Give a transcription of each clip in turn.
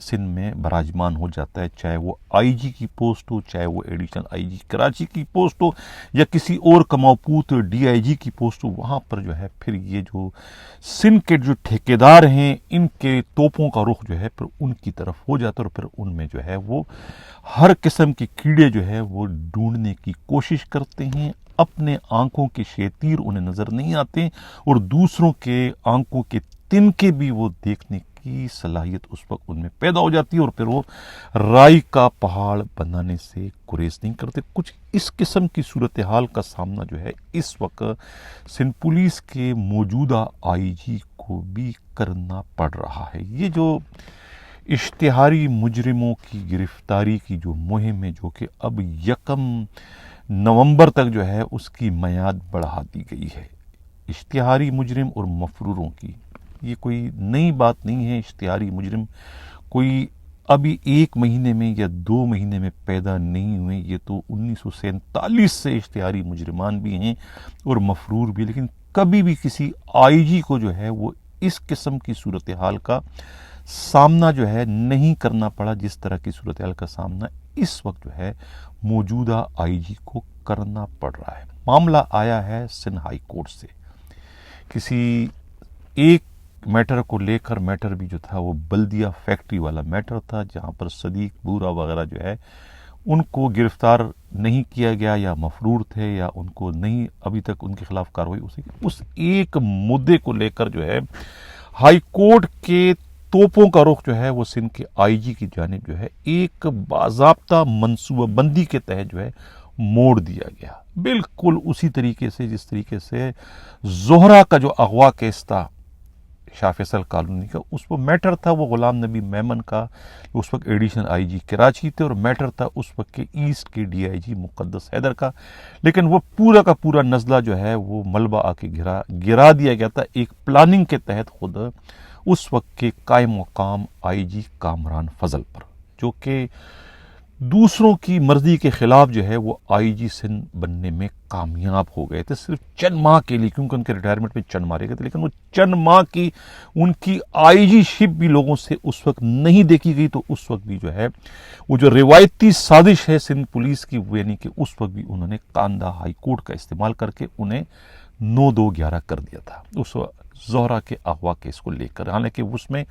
سندھ میں براجمان ہو جاتا ہے، چاہے وہ آئی جی کی پوسٹ ہو، چاہے وہ ایڈیشنل آئی جی کراچی کی پوسٹ ہو، یا کسی اور کماؤپوت ڈی آئی جی کی پوسٹ ہو، وہاں پر جو ہے پھر یہ جو سندھ کے جو ٹھیکیدار ہیں ان کے توپوں کا رخ جو ہے پھر ان کی طرف ہو جاتا ہے، اور پھر ان میں جو ہے وہ ہر قسم کے کیڑے جو ہے وہ ڈھونڈنے کی کوشش کرتے ہیں. اپنے آنکھوں کے شیطیر انہیں نظر نہیں آتے، اور دوسروں کے آنکھوں کے تنکے بھی وہ دیکھنے کی صلاحیت اس وقت ان میں پیدا ہو جاتی ہے، اور پھر وہ رائی کا پہاڑ بنانے سے گریز نہیں کرتے. کچھ اس قسم کی صورتحال کا سامنا جو ہے اس وقت سندھ پولیس کے موجودہ آئی جی کو بھی کرنا پڑ رہا ہے. یہ جو اشتہاری مجرموں کی گرفتاری کی جو مہم ہے، جو کہ اب 1 نومبر تک جو ہے اس کی میعاد بڑھا دی گئی ہے. اشتہاری مجرم اور مفروروں کی یہ کوئی نئی بات نہیں ہے. اشتہاری مجرم کوئی ابھی 1 مہینے میں یا 2 مہینے میں پیدا نہیں ہوئے، یہ تو 1947 سے اشتہاری مجرمان بھی ہیں اور مفرور بھی. لیکن کبھی بھی کسی آئی جی کو جو ہے وہ اس قسم کی صورتحال کا سامنا جو ہے نہیں کرنا پڑا جس طرح کی صورتحال کا سامنا اس وقت جو ہے موجودہ آئی جی کو کرنا پڑ رہا ہے. معاملہ آیا ہے سندھ ہائی کورٹ سے. کسی ایک میٹر کو لے کر، میٹر بھی جو تھا وہ بلدیہ فیکٹری والا میٹر تھا، جہاں پر صدیق بورا وغیرہ جو ہے ان کو گرفتار نہیں کیا گیا، یا مفرور تھے، یا ان کو نہیں ابھی تک ان کے خلاف کارروائی اس ایک مدعے کو لے کر جو ہے ہائی کورٹ کے توپوں کا رخ جو ہے وہ سندھ کے آئی جی کی جانب جو ہے ایک باضابطہ منصوبہ بندی کے تحت جو ہے موڑ دیا گیا. بالکل اسی طریقے سے جس طریقے سے زہرہ کا جو اغوا کیس تھا شاہ فیصل کالونی کا، اس وہ میٹر تھا وہ غلام نبی میمن کا، اس وقت ایڈیشنل آئی جی کراچی تھے، اور میٹر تھا اس وقت کے ایسٹ کے ڈی آئی جی مقدس حیدر کا. لیکن وہ پورا کا پورا نزلہ جو ہے وہ ملبہ آ کے گرا دیا گیا تھا ایک پلاننگ کے تحت خود اس وقت کے قائم مقام آئی جی کامران فضل پر، جو کہ دوسروں کی مرضی کے خلاف جو ہے وہ آئی جی سندھ بننے میں کامیاب ہو گئے تھے صرف چند ماہ کے لیے، کیونکہ ان کے ریٹائرمنٹ میں چند مارے گئے تھے. لیکن وہ چند ماہ کی ان کی آئی جی شپ بھی لوگوں سے اس وقت نہیں دیکھی گئی. تو اس وقت بھی جو ہے وہ جو روایتی سازش ہے سندھ پولیس کی، وہ یعنی کہ اس وقت بھی انہوں نے کاندھا ہائی کورٹ کا استعمال کر کے انہیں 9-2-11 کر دیا تھا اس زہرہ کے اغوا کیس کو لے کر، حالانکہ اس میں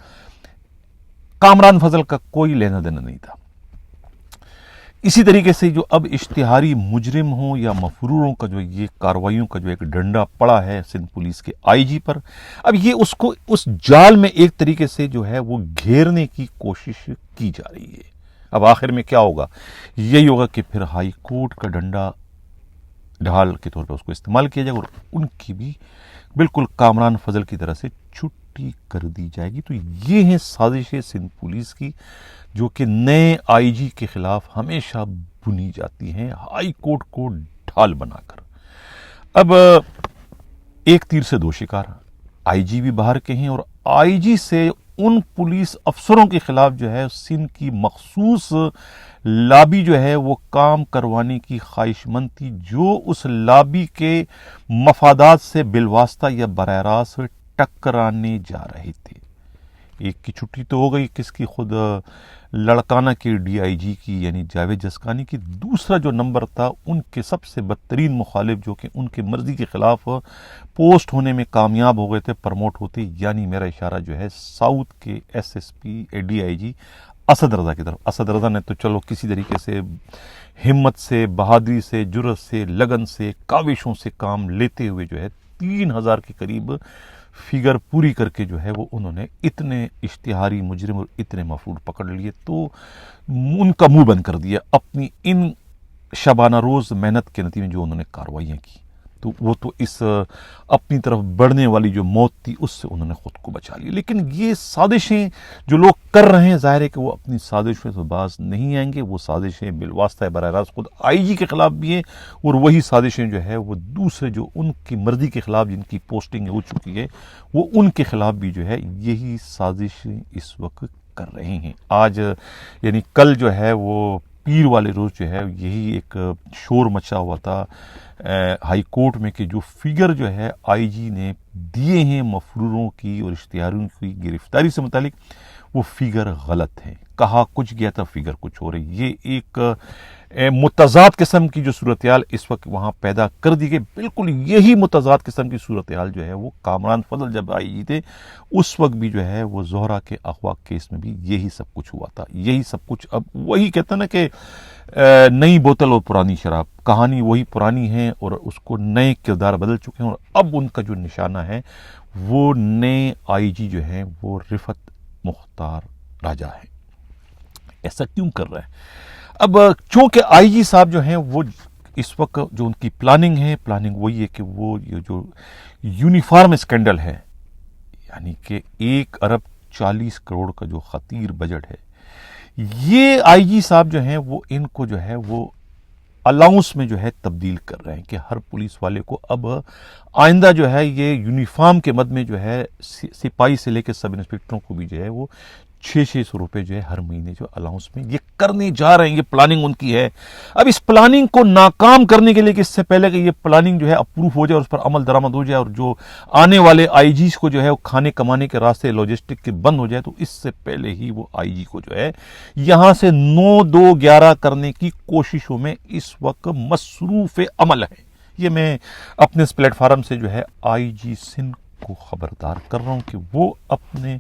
کامران فضل کا کوئی لینا دینا نہیں تھا. اسی طریقے سے جو اب اشتہاری مجرم ہوں یا مفروروں کا جو یہ کارروائیوں کا جو ایک ڈنڈا پڑا ہے سندھ پولیس کے آئی جی پر، اب یہ اس کو اس جال میں ایک طریقے سے جو ہے وہ گھیرنے کی کوشش کی جا رہی ہے. اب آخر میں کیا ہوگا؟ یہی ہوگا کہ پھر ہائی کورٹ کا ڈنڈا ڈھال کے طور پر اس کو استعمال کیا جائے گا، اور ان کی بھی بالکل کامران فضل کی طرح سے چھٹی کر دی جائے گی. تو یہ ہیں سازشیں سندھ پولیس کی جو کہ نئے آئی جی کے خلاف ہمیشہ بنی جاتی ہیں ہائی کورٹ کو ڈھال بنا کر. اب ایک تیر سے 2 شکار، آئی جی بھی باہر کے ہیں، اور آئی جی سے ان پولیس افسروں کے خلاف جو ہے سندھ کی مخصوص لابی جو ہے وہ کام کروانے کی خواہش مند تھی، جو اس لابی کے مفادات سے بالواسطہ یا براہ راست ٹکرانے جا رہے تھے. ایک کی چھٹی تو ہو گئی، کس کی خود لڑکانہ کے ڈی آئی جی کی یعنی جاوید جسکانی کی. دوسرا جو نمبر تھا ان کے سب سے بدترین مخالف جو کہ ان کے مرضی کے خلاف پوسٹ ہونے میں کامیاب ہو گئے تھے، پرموٹ ہوتے، یعنی میرا اشارہ جو ہے ساؤتھ کے S S P D I G Asad Raza کی طرف. اسد رضا نے تو چلو کسی طریقے سے ہمت سے، بہادری سے، جرأت سے، لگن سے، کاوشوں سے کام لیتے ہوئے جو ہے 3000 کے قریب فگر پوری کر کے جو ہے وہ انہوں نے اتنے اشتہاری مجرم اور اتنے مفرور پکڑ لیے، تو ان کا منہ بند کر دیا اپنی ان شبانہ روز محنت کے نتیجے میں جو انہوں نے کارروائیاں کی. تو وہ تو اس اپنی طرف بڑھنے والی جو موت تھی اس سے انہوں نے خود کو بچا لیا. لیکن یہ سازشیں جو لوگ کر رہے ہیں، ظاہر ہے کہ وہ اپنی سازشوں سے باز نہیں آئیں گے. وہ سازشیں بالواسطہ براہ راست خود آئی جی کے خلاف بھی ہیں، اور وہی سازشیں جو ہے وہ دوسرے جو ان کی مرضی کے خلاف جن کی پوسٹنگ ہو چکی ہے وہ ان کے خلاف بھی جو ہے یہی سازشیں اس وقت کر رہے ہیں. آج یعنی کل جو ہے وہ پیر والے روز جو ہے یہی ایک شور مچا ہوا تھا ہائی کورٹ میں کہ جو فگر جو ہے آئی جی نے دیے ہیں مفروروں کی اور اشتہاریوں کی گرفتاری سے متعلق، وہ فگر غلط ہے. کہا کچھ گیا تھا، فگر کچھ ہو رہی. یہ ایک متضاد قسم کی جو صورتحال اس وقت وہاں پیدا کر دی گئی. بالکل یہی متضاد قسم کی صورتحال جو ہے وہ کامران فضل جب آئی جی تھے اس وقت بھی جو ہے وہ زہرا کے اغوا کیس میں بھی یہی سب کچھ ہوا تھا. یہی سب کچھ اب وہی کہتے ہیں نا کہ نئی بوتل اور پرانی شراب، کہانی وہی پرانی ہے اور اس کو نئے کردار بدل چکے ہیں. اور اب ان کا جو نشانہ ہے وہ نئے آئی جی جو ہیں وہ رفعت مختار راجہ ہے. ایسا کیوں کر رہا ہے؟ اب چونکہ آئی جی صاحب جو ہیں وہ اس وقت جو ان کی پلاننگ وہی ہے کہ وہ یہ جو یونیفارم اسکینڈل ہے، یعنی کہ 1 ارب 40 کروڑ کا جو خطیر بجٹ ہے، یہ آئی جی صاحب جو ہیں وہ ان کو جو ہے وہ الاؤنس میں جو ہے تبدیل کر رہے ہیں کہ ہر پولیس والے کو اب آئندہ جو ہے یہ یونیفارم کے مد میں جو ہے سپاہی سے لے کے سب انسپیکٹروں کو بھی جو ہے وہ 600 روپے جو ہے ہر مہینے جو الاؤنس میں یہ کرنے جا رہے ہیں. یہ پلاننگ ان کی ہے. اب اس پلاننگ کو ناکام کرنے کے لیے کہ اس سے پہلے کہ یہ پلاننگ جو ہے اپروو ہو جائے اور اس پر عمل درآمد ہو جائے اور جو آنے والے آئی جیز کو جو ہے وہ کھانے کمانے کے راستے لاجسٹک کے بند ہو جائے، تو اس سے پہلے ہی وہ آئی جی کو جو ہے یہاں سے 9-2-11 کرنے کی کوششوں میں اس وقت مصروف عمل ہے. یہ میں اپنے اس پلیٹ فارم سے جو ہے آئی جی سندھ کو خبردار کر رہا ہوں کہ وہ اپنے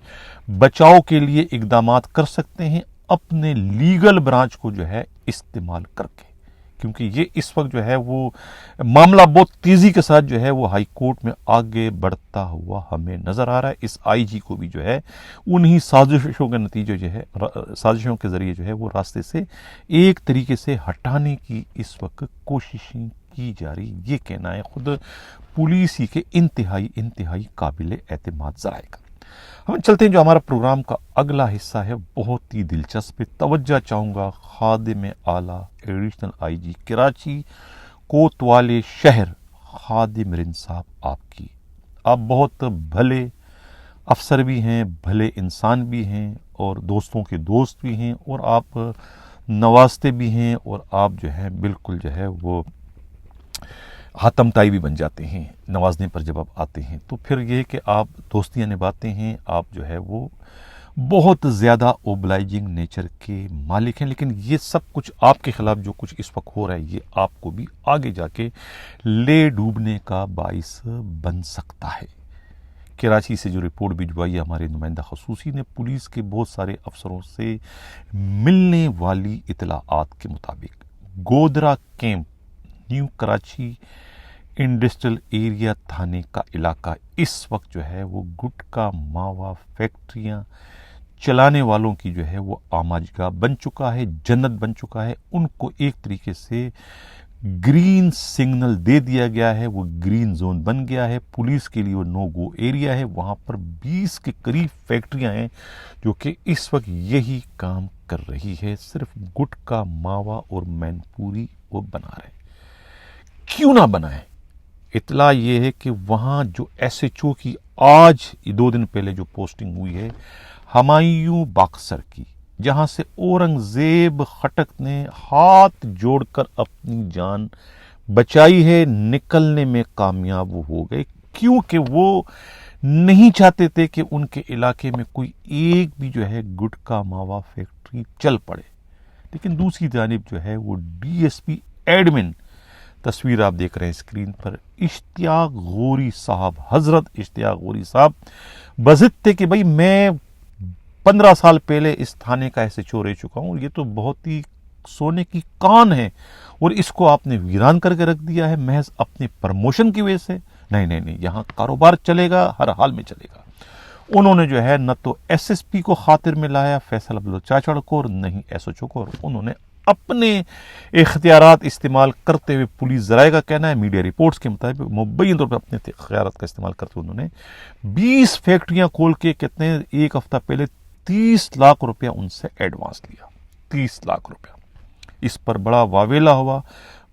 بچاؤ کے لیے اقدامات کر سکتے ہیں اپنے لیگل برانچ کو جو ہے استعمال کر کے، کیونکہ یہ اس وقت جو ہے وہ معاملہ بہت تیزی کے ساتھ جو ہے وہ ہائی کورٹ میں آگے بڑھتا ہوا ہمیں نظر آ رہا ہے. اس آئی جی کو بھی جو ہے انہی سازشوں کے نتیجے جو ہے سازشوں کے ذریعے جو ہے وہ راستے سے ایک طریقے سے ہٹانے کی اس وقت کوششیں کی جا رہی. یہ کہنا ہے خود پولیس ہی کے انتہائی قابل اعتماد ذرائع کا. ہم چلتے ہیں جو ہمارا پروگرام کا اگلا حصہ ہے، بہت ہی دلچسپ. توجہ چاہوں گا خادم اعلیٰ ایڈیشنل آئی جی کراچی کوتوال شہر خادم رند صاحب آپ کی. آپ بہت بھلے افسر بھی ہیں، بھلے انسان بھی ہیں اور دوستوں کے دوست بھی ہیں، اور آپ نوازتے بھی ہیں، اور آپ جو ہے بالکل جو ہے وہ حاتم تائی بھی بن جاتے ہیں نوازنے پر. جب آپ آتے ہیں تو پھر یہ کہ آپ دوستیاں نبھاتے ہیں، آپ جو ہے وہ بہت زیادہ اوبلائجنگ نیچر کے مالک ہیں. لیکن یہ سب کچھ آپ کے خلاف جو کچھ اس وقت ہو رہا ہے یہ آپ کو بھی آگے جا کے لے ڈوبنے کا باعث بن سکتا ہے. کراچی سے جو رپورٹ بھجوائی ہے ہمارے نمائندہ خصوصی نے پولیس کے بہت سارے افسروں سے ملنے والی اطلاعات کے مطابق Godhra camp new Karachi industrial area تھانے کا علاقہ اس وقت جو ہے وہ گٹکا ماوا فیکٹریاں چلانے والوں کی جو ہے وہ آماجگاہ بن چکا ہے، جنت بن چکا ہے. ان کو ایک طریقے سے گرین سگنل دے دیا گیا ہے، وہ گرین زون بن گیا ہے. پولیس کے لیے وہ نو گو ایریا ہے. وہاں پر 20 کے قریب فیکٹریاں ہیں جو کہ اس وقت یہی کام کر رہی ہے. صرف گٹکا ماوا اور مین پوری وہ بنا رہے. کیوں نہ بنائے؟ اطلاع یہ ہے کہ وہاں جو ایس ایچ او کی آج 2 دن پہلے جو پوسٹنگ ہوئی ہے ہمایوں باقسر کی، جہاں سے اورنگزیب خٹک نے ہاتھ جوڑ کر اپنی جان بچائی ہے، نکلنے میں کامیاب ہو گئے کیونکہ وہ نہیں چاہتے تھے کہ ان کے علاقے میں کوئی ایک بھی جو ہے گٹکا ماوا فیکٹری چل پڑے. لیکن دوسری جانب جو ہے وہ ڈی ایس پی ایڈمن، تصویر آپ دیکھ رہے ہیں اسکرین پر، اشتیاق غوری صاحب، حضرت اشتیاق غوری صاحب بضد تھے کہ بھائی میں 15 سال پہلے اس تھانے کا ایس ایچ او رہ چکا ہوں، یہ تو بہت ہی سونے کی کان ہے اور اس کو آپ نے ویران کر کے رکھ دیا ہے محض اپنے پرموشن کی وجہ سے. نہیں، یہاں کاروبار چلے گا، ہر حال میں چلے گا. انہوں نے جو ہے نہ تو ایس ایس پی کو خاطر میں لایا فیصل عبداللہ چاچڑ کو، اور نہ ہی ایس ایچ او کو، اور انہوں نے اپنے اختیارات استعمال کرتے ہوئے، پولیس ذرائع کا کہنا ہے، میڈیا رپورٹس کے مطابق مبین طور پر اپنے اختیارات کا استعمال کرتے ہوئے انہوں نے 20 فیکٹریاں کھول کے کتنے ایک ہفتہ پہلے 30 لاکھ روپیہ ان سے ایڈوانس لیا. 30 لاکھ روپیہ. اس پر بڑا واویلا ہوا،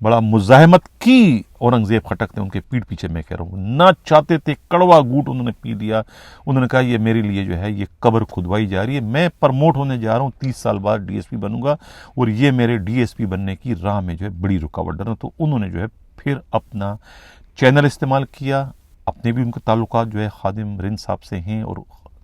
بڑا مزاحمت کی اورنگزیب خٹک نے ان کے پیٹ پیچھے. میں کہہ رہا ہوں نہ چاہتے تھے، کڑوا گھونٹ انہوں نے پی لیا. انہوں نے کہا یہ میرے لیے جو ہے یہ قبر کھدوائی جا رہی ہے، میں پرموٹ ہونے جا رہا ہوں، 30 سال بعد ڈی ایس پی بنوں گا اور یہ میرے ڈی ایس پی بننے کی راہ میں جو ہے بڑی رکاوٹ ڈالنا. تو انہوں نے جو ہے پھر اپنا چینل استعمال کیا. اپنے بھی ان کے تعلقات جو ہے خادم رند صاحب سے ہیں اور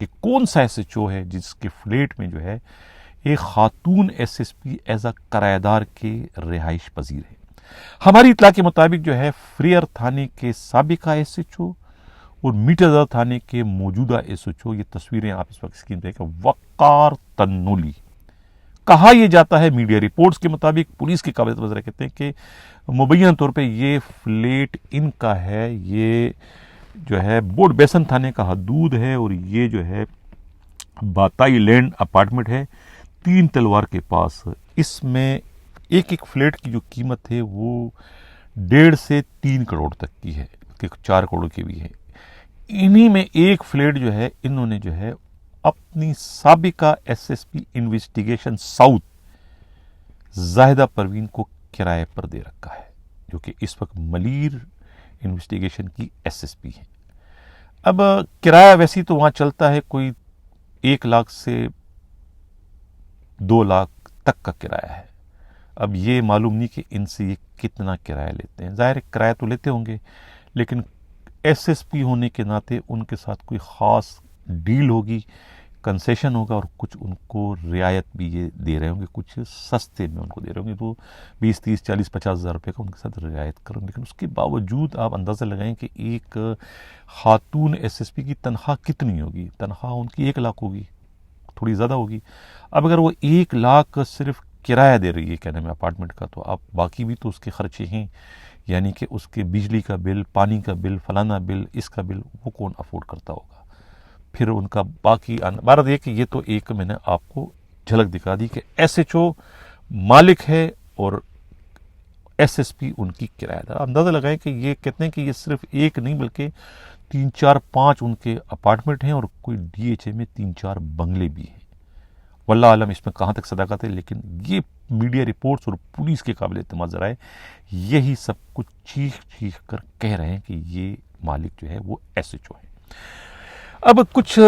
کہ کون سا SHO ہے جس کے فلیٹ میں جو ہے ایک خاتون SSP ایز اے کرایہ دار کے رہائش پذیر ہے۔ ہماری اطلاع کے مطابق جو ہے فریئر تھانے کے سابقہ SHO اور میٹرزا تھانے کے موجودہ SHO، یہ تصویریں آپ اس وقت اسکرین پہ دیکھیں، وقار تنولی، کہا یہ جاتا ہے میڈیا رپورٹس کے مطابق، پولیس کے قابل وزرا کہتے ہیں کہ مبینہ طور پہ یہ فلیٹ ان کا ہے، یہ جو ہے بورڈ بیسن تھانے کا حدود ہے، اور یہ جو ہے باتائی لینڈ اپارٹمنٹ ہے 3 تلوار کے پاس۔ اس میں ایک فلیٹ کی جو قیمت ہے وہ 1.5 سے 3 کروڑ تک کی ہے، کہ 4 کروڑ کی بھی ہے۔ انہی میں ایک فلیٹ جو ہے انہوں نے جو ہے اپنی سابقہ SSP investigation south Zahida Parveen کو کرائے پر دے رکھا ہے، جو کہ اس وقت ملیر انویسٹیگیشن کی SSP ہے۔ اب کرایہ ویسی تو وہاں چلتا ہے کوئی 1 لاکھ سے 2 لاکھ تک کا کرایہ ہے۔ اب یہ معلوم نہیں کہ ان سے یہ کتنا کرایہ لیتے ہیں، ظاہر کرایہ تو لیتے ہوں گے، لیکن SSP ہونے کے ناطے ان کے ساتھ کوئی خاص ڈیل ہوگی، کنسیشن ہوگا، اور کچھ ان کو رعایت بھی یہ دے رہے ہوں گے، کچھ سستے میں ان کو دے رہے ہوں گے، تو 20 30 40 50 ہزار روپے کا ان کے ساتھ رعایت کروں گے۔ لیکن اس کے باوجود آپ اندازہ لگائیں کہ ایک خاتون SSP کی تنخواہ کتنی ہوگی؟ تنخواہ ان کی 1 لاکھ ہوگی، تھوڑی زیادہ ہوگی۔ اب اگر وہ 1 لاکھ صرف کرایہ دے رہی ہے کہنے میں اپارٹمنٹ کا، تو آپ باقی بھی تو اس کے خرچے ہیں، یعنی کہ اس کے بجلی کا بل، پانی کا بل، فلانا بل، اس کا بل، وہ کون افورڈ کرتا ہوگا؟ پھر ان کا باقی بات یہ کہ یہ تو ایک میں نے آپ کو جھلک دکھا دی کہ SHO مالک ہے اور SSP ان کی کرایہ دار۔ اندازہ لگائیں کہ یہ کہتے ہیں کہ یہ صرف ایک نہیں بلکہ 3 4 5 ان کے اپارٹمنٹ ہیں، اور کوئی DHA میں 3 4 بنگلے بھی ہیں۔ واللہ عالم اس میں کہاں تک صداقت ہے، لیکن یہ میڈیا رپورٹس اور پولیس کے قابل اعتماد ذرائع یہی سب کچھ چیخ چیخ کر کہہ رہے ہیں کہ یہ مالک جو ہے وہ SHO ہے۔ اب کچھ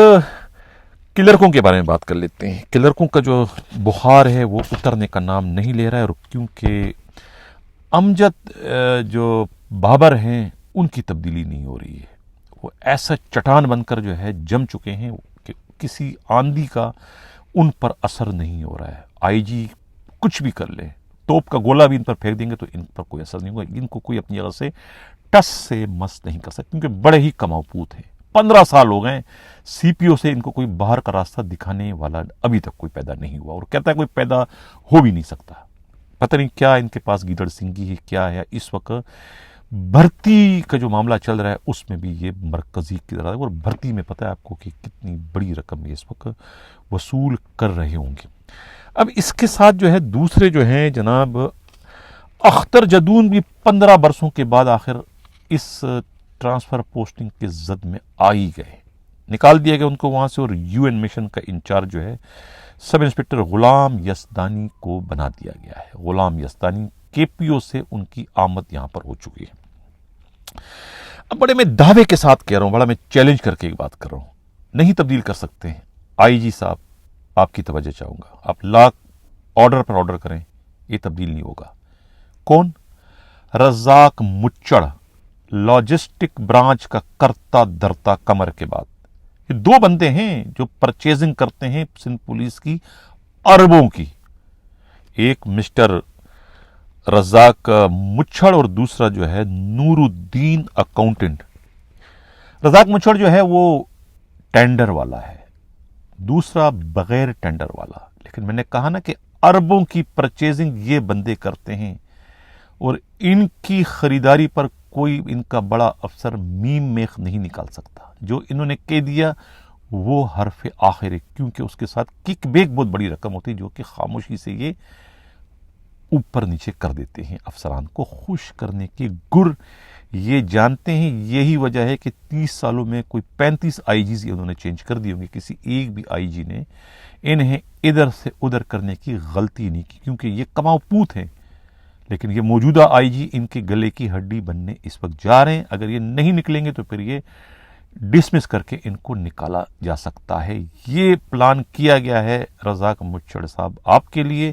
کلرکوں کے بارے میں بات کر لیتے ہیں۔ کلرکوں کا جو بخار ہے وہ اترنے کا نام نہیں لے رہا ہے، اور کیونکہ امجد جو بابر ہیں ان کی تبدیلی نہیں ہو رہی ہے، وہ ایسا چٹان بن کر جو ہے جم چکے ہیں کہ کسی آندھی کا ان پر اثر نہیں ہو رہا ہے۔ IG کچھ بھی کر لے، توپ کا گولہ بھی ان پر پھینک دیں گے تو ان پر کوئی اثر نہیں ہوگا، ان کو کوئی اپنی جگہ سے ٹس سے مس نہیں کر سکتے، کیونکہ بڑے ہی کماؤ پوت ہیں۔ 15 سال ہو گئے CPO سے ان کو کوئی باہر کا راستہ دکھانے والا ابھی تک کوئی پیدا نہیں ہوا، اور کہتا ہے کوئی پیدا ہو بھی نہیں سکتا۔ پتہ نہیں کیا ان کے پاس گیدڑ سنگھی ہے، کیا ہے۔ اس وقت بھرتی کا جو معاملہ چل رہا ہے اس میں بھی یہ مرکزی کردار ہے، اور بھرتی میں پتہ ہے آپ کو کہ کتنی بڑی رقم یہ اس وقت وصول کر رہے ہوں گے۔ اب اس کے ساتھ جو ہے دوسرے جو ہیں جناب اختر جدون بھی 15 برسوں کے بعد آخر اس ٹرانسفر پوسٹنگ کے زد میں آ ہی گئے، نکال دیا گیا ان کو وہاں سے، اور UN مشن کا انچارج جو ہے سب انسپکٹر غلام یزدانی کو بنا دیا گیا ہے۔ غلام یزدانی KPO سے ان کی آمد یہاں پر ہو چکی ہے۔ اب بڑے میں دعوے کے ساتھ کہہ رہا ہوں، بڑا میں چیلنج کر کے ایک بات کر رہا ہوں، نہیں تبدیل کر سکتے ہیں۔ IG صاحب آپ کی توجہ چاہوں گا، آپ لاکھ آرڈر پر آرڈر کریں، یہ تبدیل نہیں ہوگا۔ کون؟ رزاق مچڑ، لاجسٹک برانچ کا کرتا درتا کمر کے بعد۔ یہ 2 بندے ہیں جو پرچیزنگ کرتے ہیں سندھ پولیس کی اربوں کی، ایک مسٹر رزاق مچھڑ اور دوسرا جو ہے نور الدین اکاؤنٹنٹ۔ رزاق مچھڑ جو ہے وہ ٹینڈر والا ہے، دوسرا بغیر ٹینڈر والا، لیکن میں نے کہا نا کہ اربوں کی پرچیزنگ یہ بندے کرتے ہیں، اور ان کی خریداری پر کوئی ان کا بڑا افسر میم میخ نہیں نکال سکتا۔ جو انہوں نے کہہ دیا وہ حرف آخر ہے، کیونکہ اس کے ساتھ کک بیک بہت بڑی رقم ہوتی ہے، جو کہ خاموشی سے یہ اوپر نیچے کر دیتے ہیں۔ افسران کو خوش کرنے کے گر یہ جانتے ہیں، یہی وجہ ہے کہ 30 سالوں میں کوئی 35 IGs انہوں نے چینج کر دی ہوں گے، کسی ایک بھی IG نے انہیں ادھر سے ادھر کرنے کی غلطی نہیں کی، کیونکہ یہ کماؤ پوت ہیں۔ لیکن یہ موجودہ IG ان کے گلے کی ہڈی بننے اس وقت جا رہے ہیں، اگر یہ نہیں نکلیں گے تو پھر یہ ڈسمس کر کے ان کو نکالا جا سکتا ہے۔ یہ پلان کیا گیا ہے رزاق مچھڑ صاحب آپ کے لیے،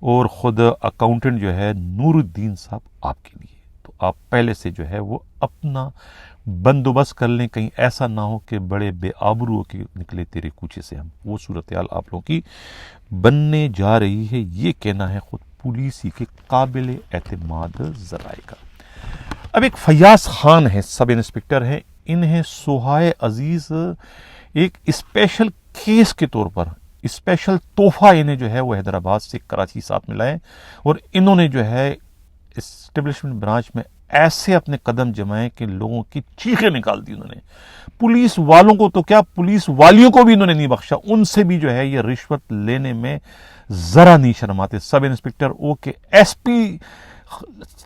اور خود اکاؤنٹنٹ جو ہے نور الدین صاحب آپ کے لیے۔ تو آپ پہلے سے جو ہے وہ اپنا بندوبست کر لیں، کہیں ایسا نہ ہو کہ بڑے بے آبرو کے نکلے تیرے کوچے سے ہم۔ وہ صورتحال آپ لوگوں کی بننے جا رہی ہے، یہ کہنا ہے خود پولیس ہی کے قابل اعتماد ذرائع کا۔ اب ایک فیاض خان ہے، سب انسپکٹر ہیں، انہیں سہائے عزیز ایک اسپیشل کیس کے طور پر اسپیشل تحفہ انہیں جو ہے وہ حیدرآباد سے کراچی ساتھ ملا ہے، اور انہوں نے جو ہے اسٹیبلشمنٹ برانچ میں ایسے اپنے قدم جمائے کہ لوگوں کی چیخیں نکال دی انہوں نے۔ پولیس والوں کو تو کیا، پولیس والیوں کو بھی انہوں نے نہیں بخشا، ان سے بھی جو ہے یہ رشوت لینے میں ذرا نہیں شرماتے۔ سب انسپکٹر او کے ایس پی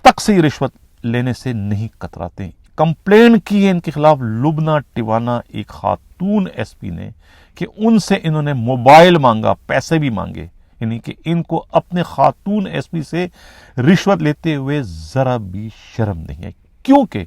تک سے یہ رشوت لینے سے نہیں کتراتے۔ کمپلین کی ہے ان کے خلاف لبنہ ٹیوانا ایک خاتون ایس پی نے کہ ان سے انہوں نے موبائل مانگا، پیسے بھی مانگے، یعنی کہ ان کو اپنے خاتون ایس پی سے رشوت لیتے ہوئے ذرا بھی شرم نہیں ہے، کیونکہ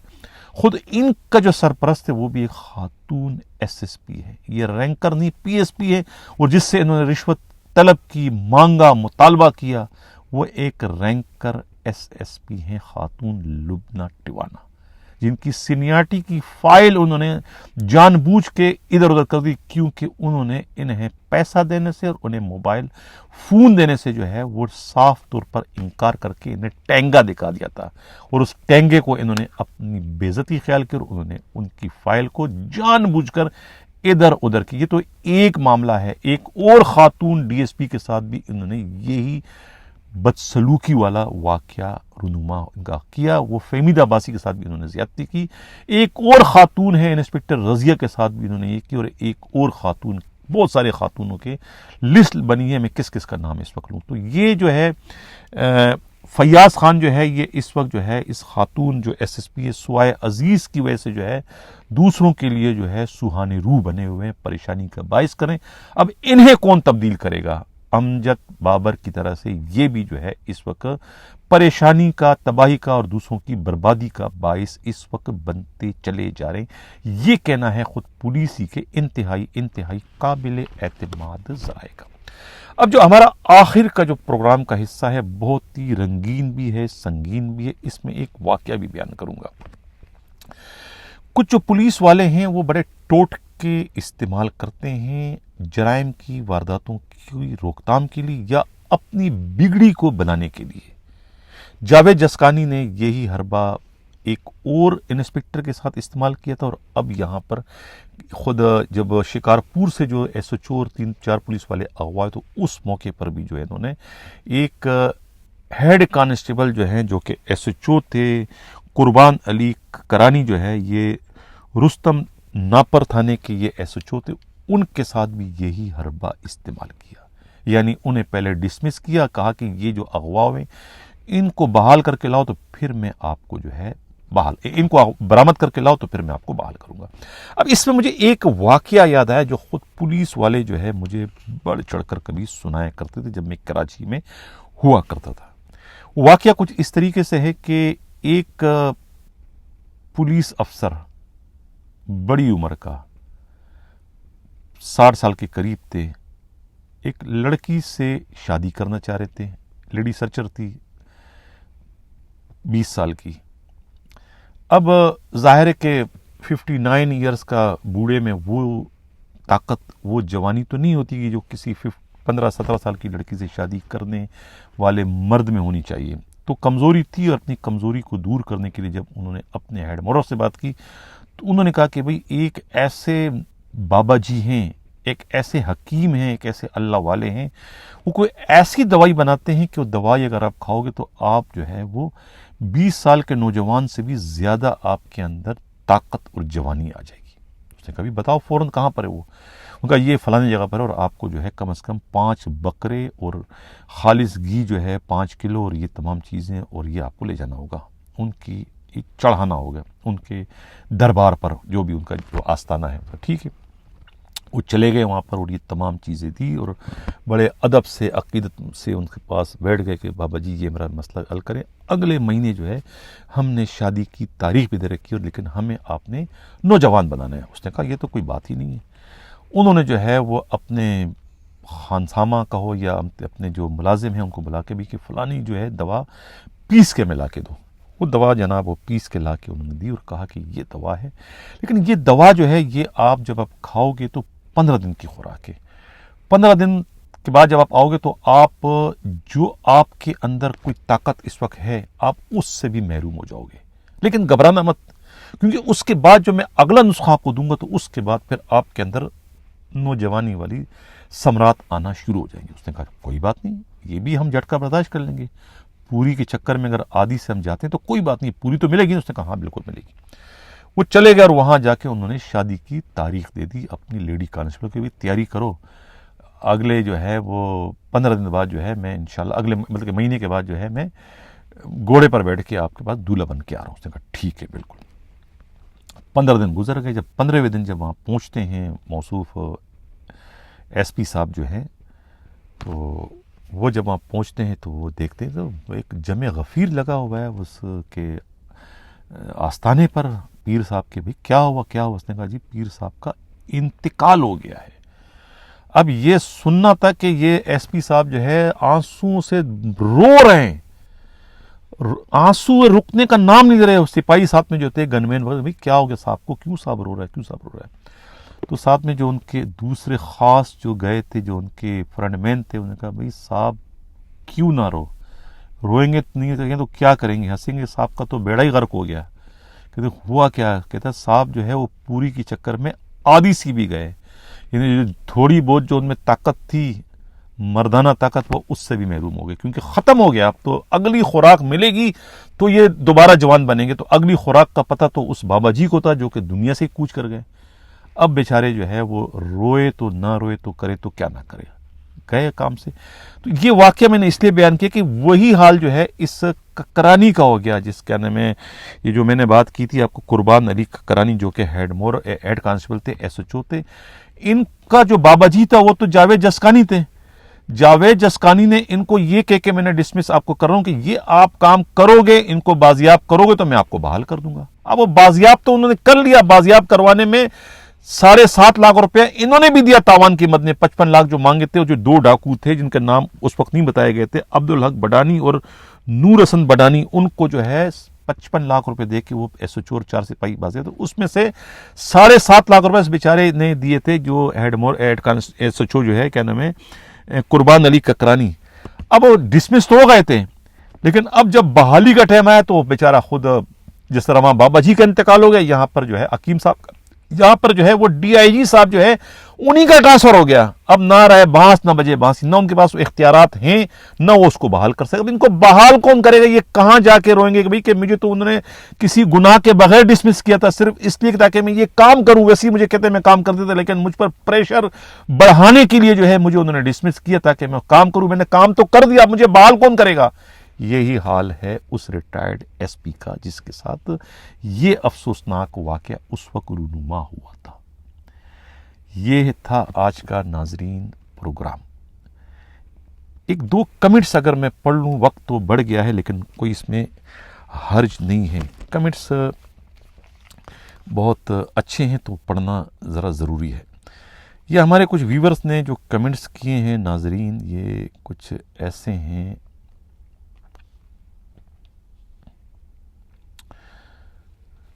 خود ان کا جو سرپرست ہے وہ بھی ایک خاتون ایس ایس پی ہے، یہ رینکر نہیں پی ایس پی ہے، اور جس سے انہوں نے رشوت طلب کی، مانگا، مطالبہ کیا، وہ ایک رینکر ایس ایس پی ہیں خاتون لبنہ ٹیوانا، جن کی سینیارٹی کی فائل انہوں نے جان بوجھ کے ادھر ادھر کر دی، کیونکہ انہوں نے انہیں پیسہ دینے سے اور انہیں موبائل فون دینے سے جو ہے وہ صاف طور پر انکار کر کے انہیں ٹینگا دکھا دیا تھا، اور اس ٹینگے کو انہوں نے اپنی بے عزتی خیال کی، اور انہوں نے ان کی فائل کو جان بوجھ کر ادھر ادھر کی۔ یہ تو ایک معاملہ ہے، ایک اور خاتون ڈی ایس پی کے ساتھ بھی انہوں نے یہی بدسلوکی والا واقعہ رونما ان کا کیا، وہ فہمید عباسی کے ساتھ بھی انہوں نے زیادتی کی۔ ایک اور خاتون ہے انسپکٹر رضیہ کے ساتھ بھی انہوں نے یہ کی، اور ایک اور خاتون، بہت سارے خاتونوں کے لسٹ بنی ہے، میں کس کس کا نام اس وقت لوں۔ تو یہ جو ہے فیاض خان جو ہے یہ اس وقت جو ہے اس خاتون جو ایس ایس پی ہے سوائے عزیز کی وجہ سے جو ہے دوسروں کے لیے جو ہے سوہانی روح بنے ہوئے ہیں، پریشانی کا باعث کریں۔ اب انہیں کون تبدیل کرے گا؟ امجد بابر کی طرح سے یہ بھی جو ہے اس وقت پریشانی کا، تباہی کا اور دوسروں کی بربادی کا باعث اس وقت بنتے چلے جا رہے ہیں، یہ کہنا ہے خود پولیس ہی کے انتہائی قابل اعتماد ذرائع کا۔ اب جو ہمارا آخر کا جو پروگرام کا حصہ ہے بہت ہی رنگین بھی ہے، سنگین بھی ہے، اس میں ایک واقعہ بھی بیان کروں گا۔ کچھ جو پولیس والے ہیں وہ بڑے ٹوٹکے استعمال کرتے ہیں جرائم کی وارداتوں کی روک تھام کے لیے یا اپنی بگڑی کو بنانے کے لیے۔ جاوید جسکانی نے یہی حربہ ایک اور انسپکٹر کے ساتھ استعمال کیا تھا، اور اب یہاں پر خود جب شکارپور سے جو ایس ایچ او اور 3-4 پولیس والے اغوا ہوئے تو اس موقع پر بھی جو ہے انہوں نے ایک ہیڈ کانسٹیبل جو ہیں جو کہ ایس ایچ او تھے قربان علی کرانی جو ہے یہ رستم ناپر تھانے کے یہ ایس ایچ او تھے، ان کے ساتھ بھی یہی حربہ استعمال کیا، یعنی انہیں پہلے ڈسمس کیا، کہا کہ یہ جو اغوا ہوئے ان کو بحال کر کے لاؤ تو پھر میں آپ کو جو ہے ان کو برآمد کر کے لاؤ تو پھر میں آپ کو بحال کروں گا۔ اب اس میں مجھے ایک واقعہ یاد آیا جو خود پولیس والے جو ہے مجھے بڑھ چڑھ کر کبھی سنایا کرتے تھے جب میں کراچی میں ہوا کرتا تھا۔ واقعہ کچھ اس طریقے سے ہے کہ ایک پولیس افسر بڑی عمر کا 60 سال کے قریب تھے، ایک لڑکی سے شادی کرنا چاہ رہے تھے، لیڈی سرچر تھی 20 سال کی۔ اب ظاہر ہے کہ 59 ایئرز کا بوڑھے میں وہ طاقت، وہ جوانی تو نہیں ہوتی کہ جو کسی 15-17 سال کی لڑکی سے شادی کرنے والے مرد میں ہونی چاہیے، تو کمزوری تھی، اور اپنی کمزوری کو دور کرنے کے لیے جب انہوں نے اپنے ہیڈ مورف سے بات کی تو انہوں نے کہا کہ بھئی ایک ایسے بابا جی ہیں، ایک ایسے حکیم ہیں، ایک ایسے اللہ والے ہیں، وہ کوئی ایسی دوائی بناتے ہیں کہ وہ دوائی اگر آپ کھاؤ گے تو آپ جو ہے وہ 20 سال کے نوجوان سے بھی زیادہ آپ کے اندر طاقت اور جوانی آ جائے گی۔ اس نے کہا بتاؤ فوراً کہاں پر ہے وہ؟ ان کا یہ فلانی جگہ پر ہے، اور آپ کو جو ہے کم از کم 5 بکرے اور خالص گھی جو ہے 5 کلو اور یہ تمام چیزیں، اور یہ آپ کو لے جانا ہوگا، ان کی چڑھانا ہوگا ان کے دربار پر، جو بھی ان کا جو آستانہ ہے۔ ٹھیک ہے، وہ چلے گئے وہاں پر اور یہ تمام چیزیں دی، اور بڑے ادب سے عقیدت سے ان کے پاس بیٹھ گئے کہ بابا جی یہ میرا مسئلہ حل کریں، اگلے مہینے جو ہے ہم نے شادی کی تاریخ بھی دے رکھی اور لیکن ہمیں آپ نے نوجوان بنانا ہے۔ اس نے کہا یہ تو کوئی بات ہی نہیں ہے۔ انہوں نے جو ہے وہ اپنے خانسامہ کا ہو یا اپنے جو ملازم ہیں ان کو بلا کے بھی کہ فلانی جو ہے دوا پیس کے ملا کے دو، وہ دوا جناب وہ پیس کے لا کے انہوں نے دی اور کہا کہ یہ دوا ہے، لیکن یہ دوا جو ہے یہ آپ جب آپ کھاؤ گے تو 15 دن کی خوراک ہے، 15 دن کے بعد جب آپ آؤ گے تو آپ جو آپ کے اندر کوئی طاقت اس وقت ہے آپ اس سے بھی محروم ہو جاؤ گے، لیکن گھبرانا مت، کیونکہ اس کے بعد جو میں اگلا نسخہ آپ کو دوں گا تو اس کے بعد پھر آپ کے اندر نوجوانی والی ثمرات آنا شروع ہو جائیں گے۔ اس نے کہا کوئی بات نہیں، یہ بھی ہم جھٹکا برداشت کر لیں گے، پوری کے چکر میں اگر آدھی سے ہم جاتے ہیں تو کوئی بات نہیں، پوری تو ملے گی۔ اس نے کہا ہاں بالکل ملے گی۔ وہ چلے گئے اور وہاں جا کے انہوں نے شادی کی تاریخ دے دی اپنی لیڈی کانسٹیبل کی، بھی تیاری کرو، اگلے جو ہے وہ 15 دن بعد جو ہے میں انشاءاللہ اگلے مطلب کہ مہینے کے بعد جو ہے میں گھوڑے پر بیٹھ کے آپ کے پاس دولہا بن کے آ رہا ہوں۔ اس نے کہا ٹھیک ہے بالکل۔ 15 دن گزر گئے، جب 15ویں دن جب وہاں پہنچتے ہیں موصوف ایس پی صاحب جو ہیں، تو وہ جب وہاں پہنچتے ہیں تو وہ دیکھتے ہیں تو ایک جمع غفیر لگا ہوا ہے اس کے آستانے پر پیر صاحب کے۔ بھائی کیا ہوا کیا ہوا؟ اس نے کہا جی پیر صاحب کا انتقال ہو گیا ہے۔ اب یہ سننا تھا کہ یہ ایس پی صاحب جو ہے آنسوؤں سے رو رہے ہیں، آنسو رکنے کا نام نہیں دے رہے۔ سپاہی ساتھ میں جو تھے گن مین وغیرہ، بھائی کیا ہو گیا صاحب کو، کیوں صاحب رو رہا ہے، کیوں صاحب رو رہا ہے؟ تو ساتھ میں جو ان کے دوسرے خاص جو گئے تھے، جو ان کے فرنٹ مین تھے، انہوں نے کہا بھائی صاحب کیوں نہ روئیں گے نہیں تو کیا کریں گے، ہنسیں گے، صاحب کا تو بیڑا ہی غرق ہو گیا۔ کہتے ہوا کیا؟ کہتا صاحب جو ہے وہ پوری کی چکر میں آدھی سی بھی گئے، یعنی تھوڑی بہت جو ان میں طاقت تھی، مردانہ طاقت، وہ اس سے بھی محروم ہو گئے، کیونکہ ختم ہو گیا۔ اب تو اگلی خوراک ملے گی تو یہ دوبارہ جوان بنیں گے، تو اگلی خوراک کا پتہ تو اس بابا جی کو تھا جو کہ دنیا سے کوچ کر گئے۔ اب بیچارے جو ہے وہ روئے تو نہ روئے تو کرے تو کیا نہ کرے، گئے کام سے۔ تو یہ واقعہ میں نے اس لیے بیان کیا کہ وہی حال جو ہے اس ککرانی کا ہو گیا، جس کے میں یہ جو میں نے بات کی تھی آپ کو، قربان علی ککرانی جو کہ ہیڈ کانسٹیبل تھے، ایس ایچ او تھے، ان کا جو بابا جی تھا وہ تو جاوید جسکانی تھے۔ جاوید جسکانی نے ان کو یہ کہہ کے میں نے ڈسمس آپ کو کر رہا ہوں کہ یہ آپ کام کرو گے، ان کو بازیاب کرو گے تو میں آپ کو بحال کر دوں گا۔ اب وہ بازیاب تو انہوں نے کر لیا، بازیاب کروانے میں 7.5 لاکھ روپے انہوں نے بھی دیا تاوان کی مد میں، 55 لاکھ جو مانگے تھے، جو 2 ڈاکو تھے جن کے نام اس وقت نہیں بتائے گئے تھے، عبدالحق بڈانی اور نور حسن بڈانی، ان کو جو ہے 55 لاکھ روپے دے کے وہ ایس ایچ او اور 4 سپاہی بازے تھے، اس میں سے 7.5 لاکھ روپے اس بیچارے نے دیے تھے جو ایس ایچ او جو ہے کیا نام ہے قربان علی ککرانی۔ اب وہ ڈسمس تو ہو گئے تھے، لیکن اب جب بحالی کا ٹائم آیا تو وہ بیچارہ خود، جس طرح وہاں بابا جی کا انتقال ہو گیا، یہاں پر جو ہے حکیم صاحب کا، یہاں پر جو ہے وہ ڈی آئی جی صاحب جو ہے انہی کا ٹرانسفر ہو گیا۔ اب نہ رہے بانس نہ بجے بانسی، نہ ان کے پاس اختیارات ہیں نہ وہ اس کو بحال کر سکتے۔ اب ان کو بحال کون کرے گا؟ یہ کہاں جا کے روئیں گے کہ بھئی کہ مجھے تو انہوں نے کسی گناہ کے بغیر ڈسمس کیا تھا، صرف اس لیے تاکہ میں یہ کام کروں، ویسے ہی مجھے کہتے ہیں میں کام کرتے تھے، لیکن مجھ پر پریشر بڑھانے کے لیے جو ہے مجھے انہوں نے ڈسمس کیا تاکہ میں کام کروں، میں نے کام تو کر دیا، اب مجھے بحال کون کرے گا؟ یہی حال ہے اس ریٹائرڈ ایس پی کا، جس کے ساتھ یہ افسوسناک واقعہ اس وقت رونما ہوا تھا۔ یہ تھا آج کا ناظرین پروگرام۔ 1-2 کمنٹس اگر میں پڑھ لوں، وقت تو بڑھ گیا ہے لیکن کوئی اس میں حرج نہیں ہے، کمنٹس بہت اچھے ہیں تو پڑھنا ذرا ضروری ہے۔ یہ ہمارے کچھ ویورز نے جو کمنٹس کیے ہیں ناظرین، یہ کچھ ایسے ہیں۔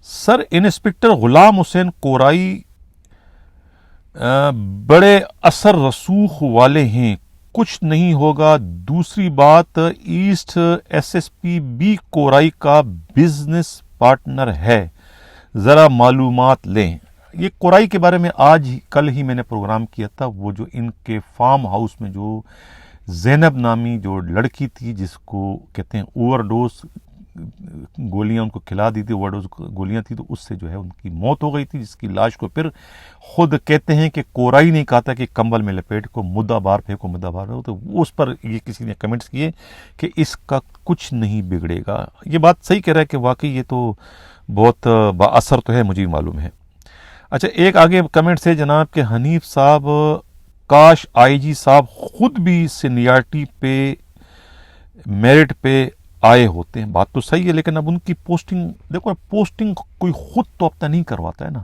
سر انسپکٹر غلام حسین کورائی بڑے اثر رسوخ والے ہیں، کچھ نہیں ہوگا۔ دوسری بات، ایسٹ ایس ایس پی بی کورائی کا بزنس پارٹنر ہے، ذرا معلومات لیں۔ یہ کورائی کے بارے میں کل ہی میں نے پروگرام کیا تھا، وہ جو ان کے فارم ہاؤس میں جو زینب نامی جو لڑکی تھی، جس کو کہتے ہیں اوور ڈوز گولیاں ان کو کھلا دی تھی، اوور ڈوز گولیاں تھی، تو اس سے جو ہے ان کی موت ہو گئی تھی، جس کی لاش کو پھر خود کہتے ہیں کہ کورائی نے کہا تھا کہ کمبل میں لپیٹ کو مدعا بار پھینکو، مدعا بار پھینکو، تو اس پر یہ کسی نے کمنٹس کیے کہ اس کا کچھ نہیں بگڑے گا۔ یہ بات صحیح کہہ رہا ہے کہ واقعی یہ تو بہت با اثر تو ہے، مجھے بھی معلوم ہے۔ اچھا، ایک آگے کمنٹس ہے جناب کہ حنیف صاحب، کاش آئی جی صاحب خود بھی سینیارٹی پہ میرٹ پہ آئے ہوتے ہیں۔ بات تو صحیح ہے، لیکن اب ان کی پوسٹنگ دیکھو، پوسٹنگ کوئی خود تو اپنا نہیں کرواتا ہے نا،